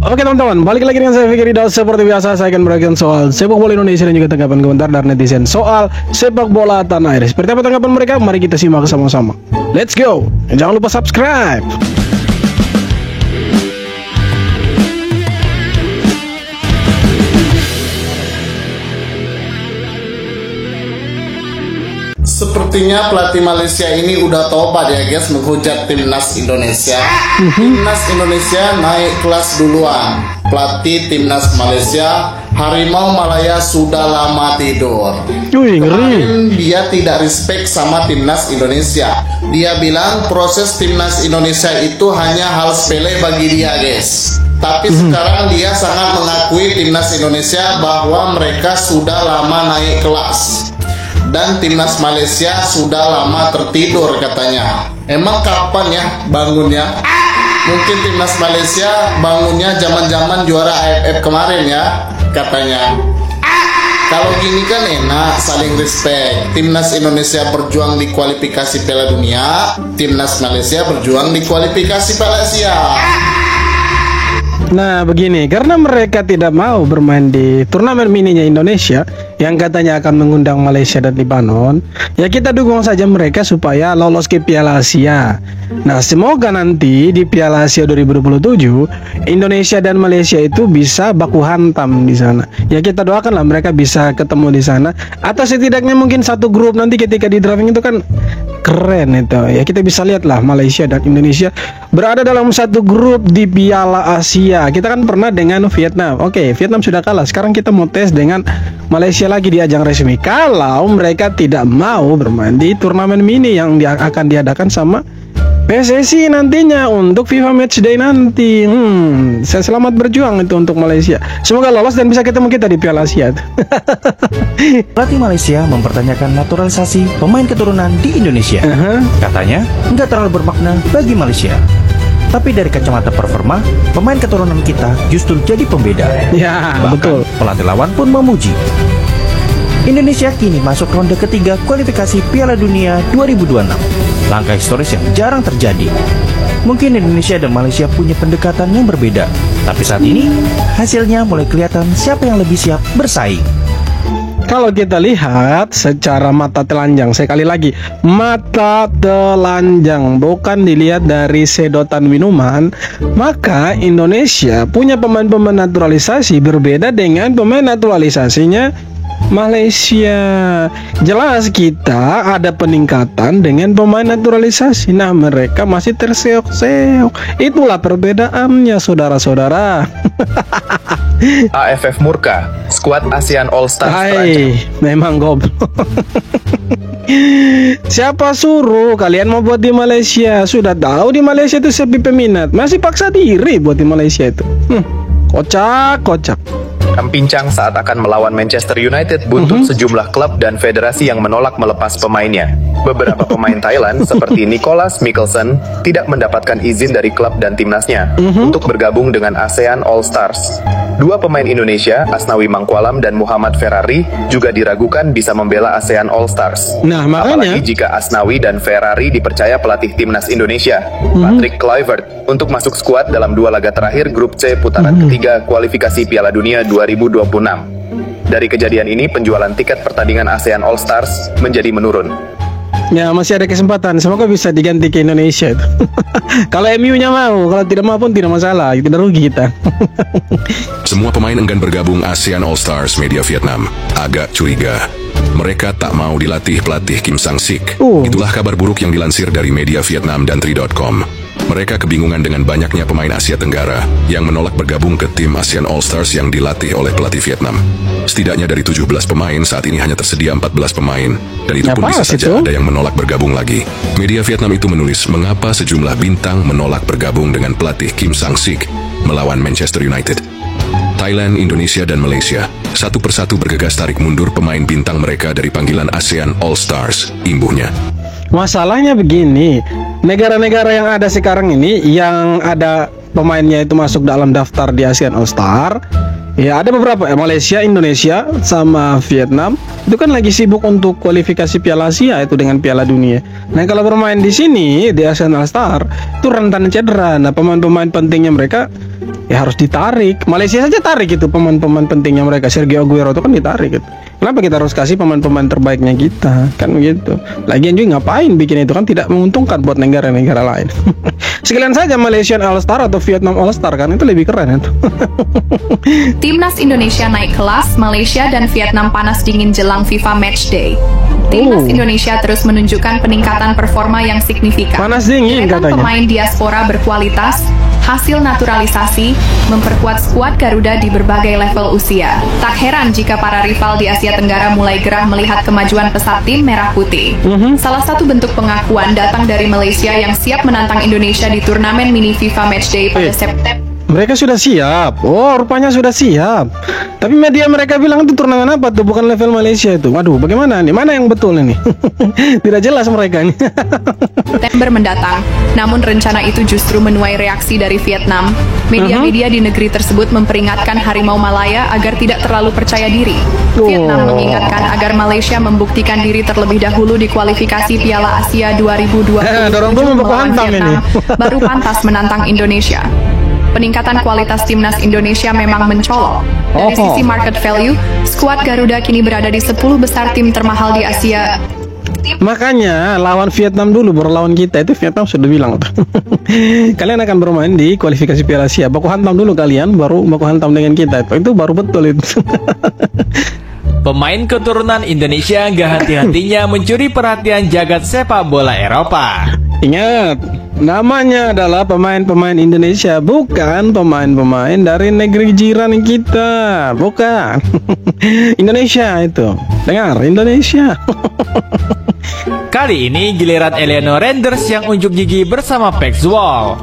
Oke teman-teman, balik lagi dengan saya Fikri Daud. Seperti biasa saya akan berikan soal sepak bola Indonesia dan juga tanggapan komentar dari netizen soal sepak bola tanah air. Seperti apa tanggapan mereka? Mari kita simak sama-sama. Let's go. Jangan lupa subscribe. Sepertinya pelatih Malaysia ini udah tobat ya guys menghujat timnas Indonesia. Timnas Indonesia naik kelas duluan. Pelatih timnas Malaysia, Harimau Malaya, sudah lama tidur. Kemarin dia tidak respect sama timnas Indonesia. Dia bilang proses timnas Indonesia itu hanya hal sepele bagi dia guys. Tapi sekarang dia sangat mengakui timnas Indonesia bahwa mereka sudah lama naik kelas. Dan timnas Malaysia sudah lama tertidur katanya. Emang kapan ya bangunnya? Mungkin timnas Malaysia bangunnya zaman-zaman juara AFF kemarin ya katanya. Kalau gini kan enak, saling respect. Timnas Indonesia berjuang di kualifikasi Piala Dunia, timnas Malaysia berjuang di kualifikasi Piala Asia. Nah begini, karena mereka tidak mau bermain di turnamen mininya Indonesia yang katanya akan mengundang Malaysia dan Lebanon, ya kita dukung saja mereka supaya lolos ke Piala Asia. Nah semoga nanti di Piala Asia 2027 Indonesia dan Malaysia itu bisa baku hantam di sana. Ya kita doakanlah mereka bisa ketemu di sana, atau setidaknya mungkin satu grup nanti ketika di drafting itu kan keren itu. Ya kita bisa lihatlah Malaysia dan Indonesia berada dalam satu grup di Piala Asia. Kita kan pernah dengan Vietnam. Oke, Vietnam sudah kalah. Sekarang kita mau tes dengan Malaysia lagi di ajang resmi. Kalau mereka tidak mau bermain di turnamen mini yang akan diadakan sama PSSI nantinya untuk FIFA Matchday nanti. Saya selamat berjuang itu untuk Malaysia. Semoga lolos dan bisa ketemu kita di Piala Asia. Pelatih Malaysia mempertanyakan naturalisasi pemain keturunan di Indonesia. Katanya nggak terlalu bermakna bagi Malaysia. Tapi dari kacamata performa, pemain keturunan kita justru jadi pembeda. Ya, bahkan betul. Pelatih lawan pun memuji. Indonesia kini masuk ronde ketiga kualifikasi Piala Dunia 2026. Langkah historis yang jarang terjadi. Mungkin Indonesia dan Malaysia punya pendekatan yang berbeda, tapi saat ini hasilnya mulai kelihatan siapa yang lebih siap bersaing. Kalau kita lihat secara mata telanjang, sekali lagi mata telanjang, bukan dilihat dari sedotan minuman, maka Indonesia punya pemain-pemain naturalisasi berbeda dengan pemain naturalisasinya Malaysia. Jelas kita ada peningkatan dengan pemain naturalisasi. Nah mereka masih terseok-seok. Itulah perbedaannya saudara-saudara. AFF murka, skuad ASEAN All Stars terancam. Memang goblok. Siapa suruh kalian mau buat di Malaysia? Sudah tahu di Malaysia itu sepi peminat, masih paksa diri buat di Malaysia itu. Kocak. Pincang saat akan melawan Manchester United buntut sejumlah klub dan federasi yang menolak melepas pemainnya. Beberapa pemain Thailand seperti Nicholas Mikkelsen tidak mendapatkan izin dari klub dan timnasnya untuk bergabung dengan ASEAN All Stars. Dua pemain Indonesia, Asnawi Mangkualam dan Muhammad Ferrari, juga diragukan bisa membela ASEAN All Stars. Nah, makanya apalagi jika Asnawi dan Ferrari dipercaya pelatih timnas Indonesia, Patrick Kluivert, untuk masuk skuad dalam dua laga terakhir grup C putaran ketiga kualifikasi Piala Dunia 2026. Dari kejadian ini, penjualan tiket pertandingan ASEAN All Stars menjadi menurun. Ya masih ada kesempatan, semoga bisa diganti ke Indonesia itu. Kalau MU-nya mau, kalau tidak mau pun tidak masalah, tidak rugi kita. Semua pemain enggan bergabung ASEAN All Stars. Media Vietnam agak curiga. Mereka tak mau dilatih pelatih Kim Sang-sik. Itulah kabar buruk yang dilansir dari media Vietnam dan Tri.com. Mereka kebingungan dengan banyaknya pemain Asia Tenggara yang menolak bergabung ke tim ASEAN All Stars yang dilatih oleh pelatih Vietnam. Setidaknya dari 17 pemain, saat ini hanya tersedia 14 pemain, dan itu pun bisa saja ada yang menolak bergabung lagi. Media Vietnam itu menulis mengapa sejumlah bintang menolak bergabung dengan pelatih Kim Sang-sik melawan Manchester United. Thailand, Indonesia, dan Malaysia satu persatu bergegas tarik mundur pemain bintang mereka dari panggilan ASEAN All Stars, imbuhnya. Masalahnya begini, negara-negara yang ada sekarang ini yang ada pemainnya itu masuk dalam daftar di ASEAN All Star, Ya ada beberapa Malaysia, Indonesia, sama Vietnam itu kan lagi sibuk untuk kualifikasi Piala Asia itu dengan Piala Dunia. Nah kalau bermain di sini di ASEAN All Star itu rentan cedera. Nah pemain-pemain pentingnya mereka ya harus ditarik. Malaysia saja tarik itu pemain-pemain pentingnya mereka. Sergio Aguero itu kan ditarik gitu. Kenapa kita harus kasih pemain-pemain terbaiknya kita? Kan begitu. Lagian juga ngapain bikin itu kan tidak menguntungkan buat negara-negara lain. Sekalian saja Malaysian All Star atau Vietnam All Star kan itu lebih keren itu. Timnas Indonesia naik kelas, Malaysia dan Vietnam panas dingin jelang FIFA Matchday. Timnas Indonesia terus menunjukkan peningkatan performa yang signifikan. Panas dingin katanya. Pemain diaspora berkualitas, hasil naturalisasi, memperkuat skuad Garuda di berbagai level usia. Tak heran jika para rival di Asia Tenggara mulai gerah melihat kemajuan pesat tim Merah Putih. Salah satu bentuk pengakuan datang dari Malaysia yang siap menantang Indonesia di turnamen mini FIFA Matchday pada September. Mereka sudah siap. Oh, rupanya sudah siap. Tapi media mereka bilang itu turnamen apa tuh? Bukan level Malaysia itu. Waduh, bagaimana nih? Mana yang betul ini? Tidak jelas mereka ini. September mendatang. Namun rencana itu justru menuai reaksi dari Vietnam. Media-media di negeri tersebut memperingatkan Harimau Malaya agar tidak terlalu percaya diri. Vietnam mengingatkan agar Malaysia membuktikan diri terlebih dahulu di kualifikasi Piala Asia 2020 melawan Vietnam, baru pantas menantang Indonesia. Peningkatan kualitas timnas Indonesia memang mencolok. Dari sisi market value, skuad Garuda kini berada di 10 besar tim termahal di Asia. Makanya lawan Vietnam dulu baru lawan kita. Itu Vietnam sudah bilang kalian akan bermain di kualifikasi Piala Asia. Baku hantam dulu kalian, baru baku hantam dengan kita. Itu baru betul itu. Pemain keturunan Indonesia gak hati-hatinya mencuri perhatian jagat sepak bola Eropa. Ingat, namanya adalah pemain-pemain Indonesia, bukan pemain-pemain dari negeri jiran kita. Bukan. Indonesia itu. Dengar, Indonesia. Kali ini giliran Eleanor Renders yang unjuk gigi bersama Pexwall.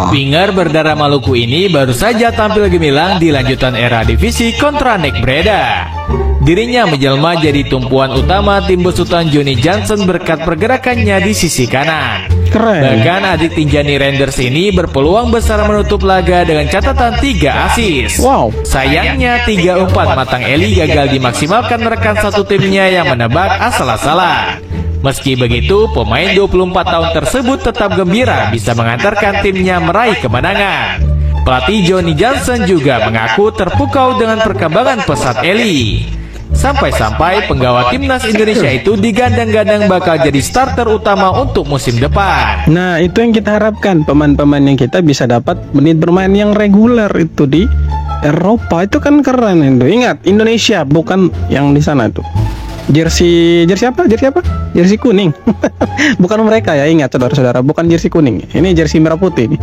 Winger berdarah Maluku ini baru saja tampil gemilang di lanjutan era divisi kontra Nek Breda. Dirinya menjelma jadi tumpuan utama tim besutan Johnny Johnson berkat pergerakannya di sisi kanan. Keren. Bahkan adik Tinjani Renders ini berpeluang besar menutup laga dengan catatan 3 asis. Sayangnya 3 umpan matang Eli gagal dimaksimalkan rekan satu timnya yang menebak asal-asalan. Meski begitu, pemain 24 tahun tersebut tetap gembira bisa mengantarkan timnya meraih kemenangan. Pelatih Johnny Johnson juga mengaku terpukau dengan perkembangan pesat Eli. Sampai-sampai penggawa timnas Indonesia itu digadang-gadang bakal jadi starter utama untuk musim depan. Nah, itu yang kita harapkan, pemain-pemain yang kita bisa dapat menit bermain yang reguler itu di Eropa. Itu kan keren itu. Ingat, Indonesia bukan yang di sana itu. Jersey apa? Jersey kuning. Bukan mereka ya, ingat saudara-saudara, bukan jersey kuning. Ini jersey merah putih nih.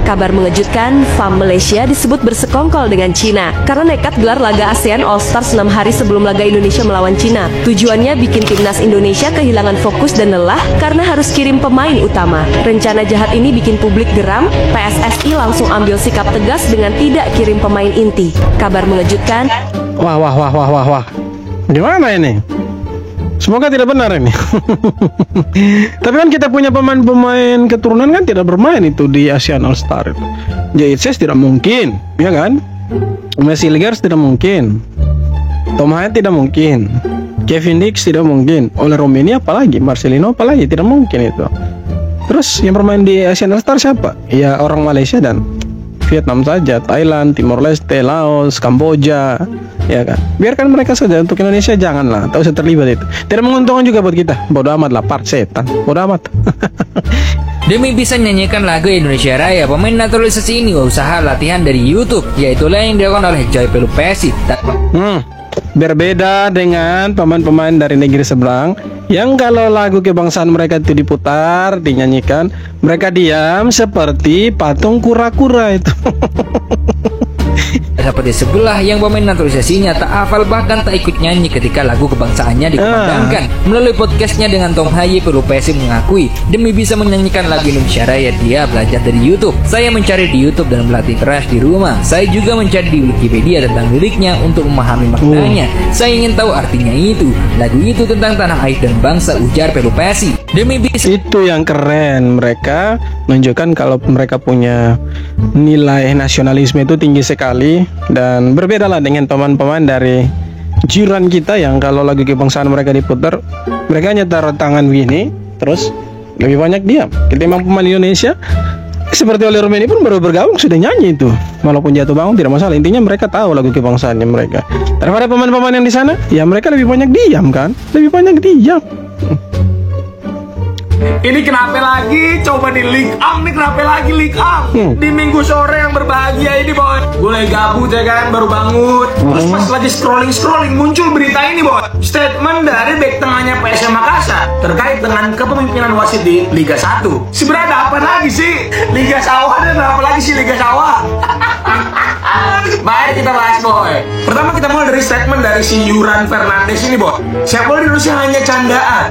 Kabar mengejutkan, FAM Malaysia disebut bersekongkol dengan Cina karena nekat gelar laga ASEAN All Stars 6 hari sebelum laga Indonesia melawan Cina. Tujuannya bikin timnas Indonesia kehilangan fokus dan lelah karena harus kirim pemain utama. Rencana jahat ini bikin publik geram, PSSI langsung ambil sikap tegas dengan tidak kirim pemain inti. Kabar mengejutkan. Wah. Gimana ini? Semoga tidak benar ini. Tapi kan kita punya pemain-pemain keturunan kan tidak bermain itu di ASEAN All Star itu. JHS tidak mungkin, ya kan? Messi Ligers tidak mungkin. Tom Hayat tidak mungkin. Kevin Dix tidak mungkin. Oleh Romania apalagi, Marcelino apalagi, tidak mungkin itu. Terus yang bermain di ASEAN All Star siapa? Ya orang Malaysia dan Vietnam saja, Thailand, Timor Leste, Laos, Kamboja, ya kan. Biarkan mereka saja, untuk Indonesia janganlah, tak usah terlibat itu. Tidak menguntungkan juga buat kita. Bodoh amat lah, part setan. Bodoh amat. Demi bisa menyanyikan lagu Indonesia Raya, pemain naturalisasi ini usaha latihan dari YouTube, yaitulah yang dilakukan oleh Joy Pelupesi. Berbeda dengan pemain-pemain dari negeri seberang yang kalau lagu kebangsaan mereka itu diputar, dinyanyikan, mereka diam seperti patung kura-kura itu. Seperti sebelah yang pemain naturalisasinya tak hafal bahkan tak ikut nyanyi ketika lagu kebangsaannya dikumandangkan. Melalui podcastnya dengan Tom Haye, Pelupesi mengakui demi bisa menyanyikan lagu Indonesia Raya dia belajar dari YouTube. Saya mencari di YouTube dan berlatih keras di rumah. Saya juga mencari di Wikipedia tentang liriknya untuk memahami maknanya. Saya ingin tahu artinya itu. Lagu itu tentang tanah air dan bangsa, ujar Pelupesi. Demi bisa Itu yang keren, mereka menunjukkan kalau mereka punya nilai nasionalisme itu tinggi sekali. Dan berbeda lah dengan pemain-pemain dari jiran kita yang kalau lagu kebangsaan mereka diputar, mereka hanya taruh tangan begini, terus lebih banyak diam. Ketimbang pemain Indonesia seperti oleh Romeni pun baru bergabung sudah nyanyi itu, walaupun jatuh bangun tidak masalah. Intinya mereka tahu lagu kebangsaannya mereka. Daripada pemain-pemain yang di sana, ya mereka lebih banyak diam kan, lebih banyak diam. Ini kenapa lagi? Coba di League Am nih, kenapa lagi League Am? Di minggu sore yang berbahagia ini, boy. Gue lagi gabut ya kan, baru bangun. Terus pas lagi scrolling muncul berita ini, boy. Statement dari bek tengahnya PSM Makassar terkait dengan kepemimpinan wasit di Liga 1. Sebenarnya apa lagi sih? Liga Sawah dan apa lagi sih Liga Sawah? Baik, kita bahas, boy. Pertama kita mulai dari statement dari si Yuran Fernandes ini, boy. Sepak bola di Indonesia hanya candaan.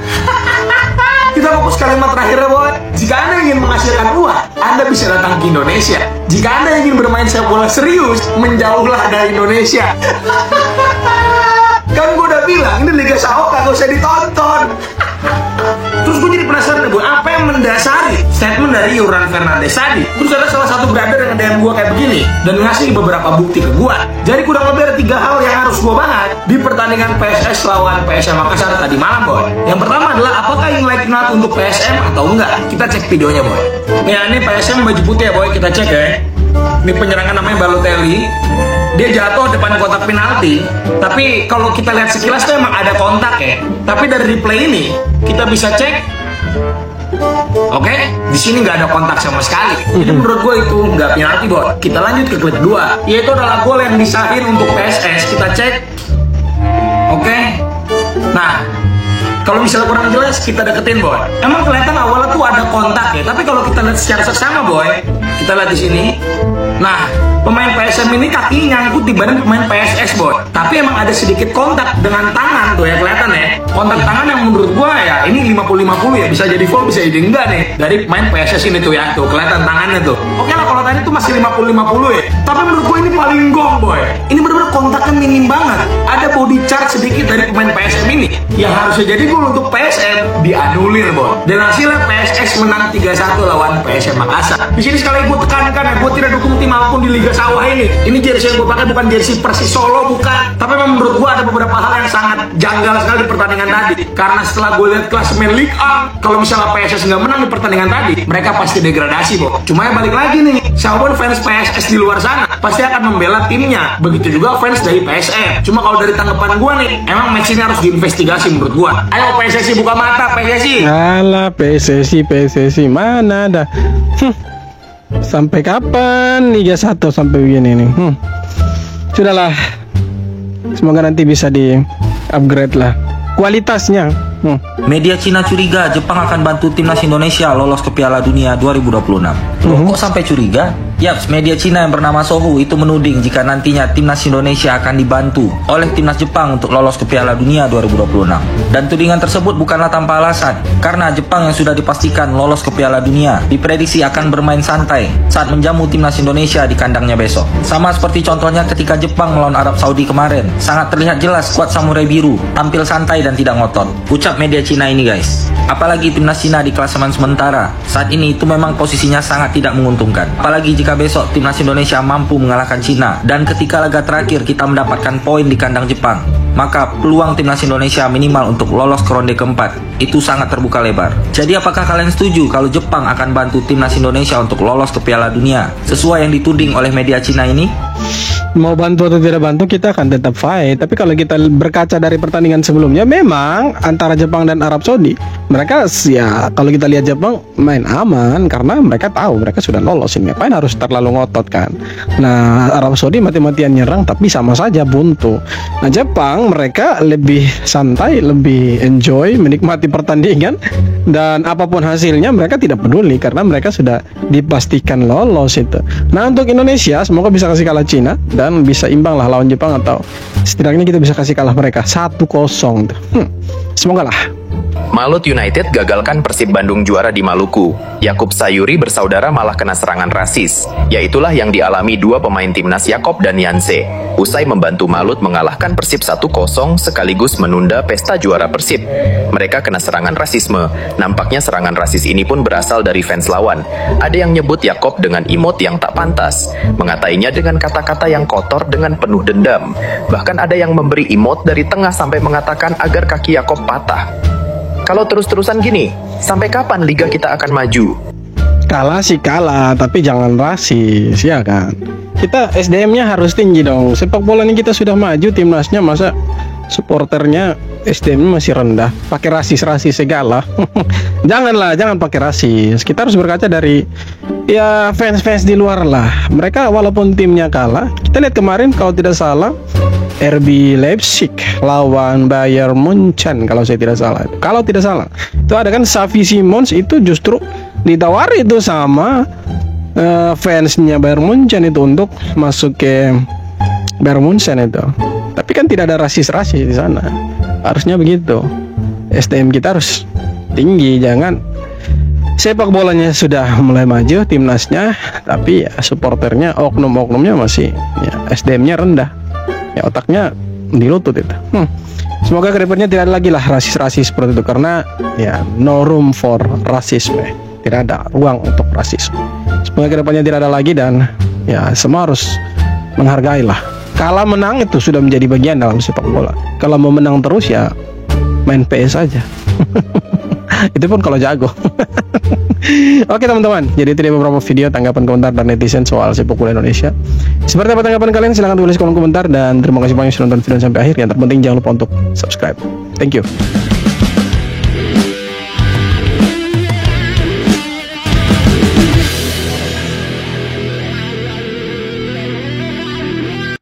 Kita fokus kalimat terakhirnya, boy. Jika Anda ingin menghasilkan uang, Anda bisa datang ke Indonesia. Jika Anda ingin bermain sepak bola serius, menjauhlah dari Indonesia. Kan gue udah bilang, ini Liga Sawah kagak usah ditonton. Terus gue jadi penasaran, gue apa yang mendasari statement dari Yuran Fernandes tadi. Terus ada salah satu brother yang DM gue kayak begini dan ngasih beberapa bukti ke gue. Jadi kurang lebih ada 3 hal yang harus gue bahas di pertandingan PSS lawan PSM Makassar tadi malam, boy. Yang pertama adalah apakah ini like not untuk PSM atau enggak. Kita cek videonya, boy. Ya, ini PSM baju putih ya, boy. Kita cek ya. Ini penyerangan namanya Balotelli. Dia jatuh depan kotak penalti. Tapi kalau kita lihat sekilas tuh emang ada kontak ya. Tapi dari replay ini kita bisa cek. Oke, di sini nggak ada kontak sama sekali. Jadi menurut gue itu nggak penalti, boy. Kita lanjut ke klip 2, yaitu adalah gol yang disahin untuk PSS. Kita cek. Oke. Nah, kalau misalnya kurang jelas, kita deketin, boy. Emang kelihatan awalnya tuh ada kontak ya. Tapi kalau kita lihat secara seksama, boy, kita lihat di sini. Nah, pemain PSM ini kaki nyangkut di badan pemain PSS, boy. Tapi emang ada sedikit kontak dengan tangan tuh ya, kelihatan ya. Kontak tangan yang menurut gua ya ini 50-50 ya, bisa jadi foul, bisa jadi enggak nih dari pemain PSS ini tuh ya, tuh kelihatan tangannya tuh. Oke lah, kalau tadi tuh masih 50-50 ya. Tapi menurut gua ini paling gong, boy. Ini benar-benar kontaknya minim banget. Ada body charge sedikit dari pemain PSM ini yang harusnya jadi gol untuk PSM dianulir, boy. Dan hasilnya PSS menang 3-1 lawan PSM Makassar. Di sini sekali gua tekankan ya, gua tidak dukung tim apapun di Liga Sawah ini. Ini jersey yang gue pakai bukan jersey Persis Solo, bukan. Tapi memang menurut gue ada beberapa hal yang sangat janggal sekali di pertandingan tadi. Karena setelah gue lihat klasemen League A, kalau misalnya PSS nggak menang di pertandingan tadi, mereka pasti degradasi, boh. Cuma ya balik lagi nih, siapapun fans PSS di luar sana pasti akan membela timnya. Begitu juga fans dari PSM. Cuma kalau dari tanggapan gue nih, emang match ini harus diinvestigasi menurut gue. Ayo PSSI buka mata, PSSI. Alah, PSSI mana ada. Sampai kapan Liga 1 sampai begini nih? Sudahlah. Semoga nanti bisa di upgrade lah kualitasnya. Media Cina curiga Jepang akan bantu timnas Indonesia lolos ke Piala Dunia 2026. Loh, kok sampai curiga? Yaps, media Cina yang bernama Sohu itu menuding jika nantinya timnas Indonesia akan dibantu oleh timnas Jepang untuk lolos ke Piala Dunia 2026. Dan tudingan tersebut bukanlah tanpa alasan, karena Jepang yang sudah dipastikan lolos ke Piala Dunia diprediksi akan bermain santai saat menjamu timnas Indonesia di kandangnya besok. Sama seperti contohnya ketika Jepang melawan Arab Saudi kemarin, sangat terlihat jelas skuad Samurai Biru tampil santai dan tidak ngotot. Ucap media Cina ini, guys. Apalagi timnas Cina di klasemen sementara saat ini itu memang posisinya sangat tidak menguntungkan. Apalagi jika besok timnas Indonesia mampu mengalahkan Cina dan ketika laga terakhir kita mendapatkan poin di kandang Jepang, maka peluang timnas Indonesia minimal untuk lolos ke ronde keempat itu sangat terbuka lebar. Jadi apakah kalian setuju kalau Jepang akan bantu timnas Indonesia untuk lolos ke Piala Dunia sesuai yang dituding oleh media Cina ini? Mau bantu atau tidak bantu, kita akan tetap fight. Tapi kalau kita berkaca dari pertandingan sebelumnya, memang antara Jepang dan Arab Saudi, mereka ya kalau kita lihat Jepang main aman karena mereka tahu mereka sudah lolos. Ini ngapain harus terlalu ngotot kan? Nah, Arab Saudi mati-matian nyerang tapi sama saja buntu. Nah, Jepang mereka lebih santai, lebih enjoy, menikmati pertandingan, dan apapun hasilnya mereka tidak peduli karena mereka sudah dipastikan lolos itu. Nah, untuk Indonesia semoga bisa kasih kalah Cina dan bisa imbang lah lawan Jepang, atau setidaknya kita bisa kasih kalah mereka 1-0. Semoga lah. Malut United gagalkan Persib Bandung juara di Maluku. Yakub Sayuri bersaudara malah kena serangan rasis. Yaitulah yang dialami dua pemain timnas Yakob dan Yanse. Usai membantu Malut mengalahkan Persib 1-0 sekaligus menunda pesta juara Persib. Mereka kena serangan rasisme. Nampaknya serangan rasis ini pun berasal dari fans lawan. Ada yang nyebut Yakob dengan emot yang tak pantas, mengatainya dengan kata-kata yang kotor dengan penuh dendam. Bahkan ada yang memberi emot dari tengah sampai mengatakan agar kaki Yakob patah. Kalau terus-terusan gini, sampai kapan liga kita akan maju? Kalah sih kalah, tapi jangan rasis, ya kan? Kita SDM-nya harus tinggi dong. Sepak bola ini kita sudah maju timnasnya, masa supporternya SDM-nya masih rendah? Pakai rasis-rasis segala. Jangan pakai rasis. Kita harus berkaca dari ya fans-fans di luar lah. Mereka walaupun timnya kalah, kita lihat kemarin kalau tidak salah RB Leipzig lawan Bayern Munchen kalau saya tidak salah. Kalau tidak salah, itu ada kan Xavi Simons itu justru ditawari itu sama fansnya Bayern Munchen itu untuk masuk ke Bayern Munchen itu. Tapi kan tidak ada rasis-rasis di sana. Harusnya begitu. SDM kita harus tinggi, jangan sepak bolanya sudah mulai maju timnasnya, tapi ya supporternya oknum-oknumnya masih ya, SDM-nya rendah. Ya otaknya di lutut itu. Semoga kedepannya tidak ada lagi lah rasis-rasis seperti itu, karena ya no room for rasisme. Tidak ada ruang untuk rasisme. Semoga kedepannya tidak ada lagi dan ya semua harus menghargai lah. Kalah menang itu sudah menjadi bagian dalam sepak bola. Kalau mau menang terus ya main PS aja. Itu pun kalau jago. Oke teman-teman, jadi itu dia beberapa video tanggapan komentar dan netizen soal sepak bola Indonesia. Seperti apa tanggapan kalian? Silahkan tulis kolom komentar, dan terima kasih banyak sudah nonton video sampai akhir. Yang terpenting jangan lupa untuk subscribe. Thank you.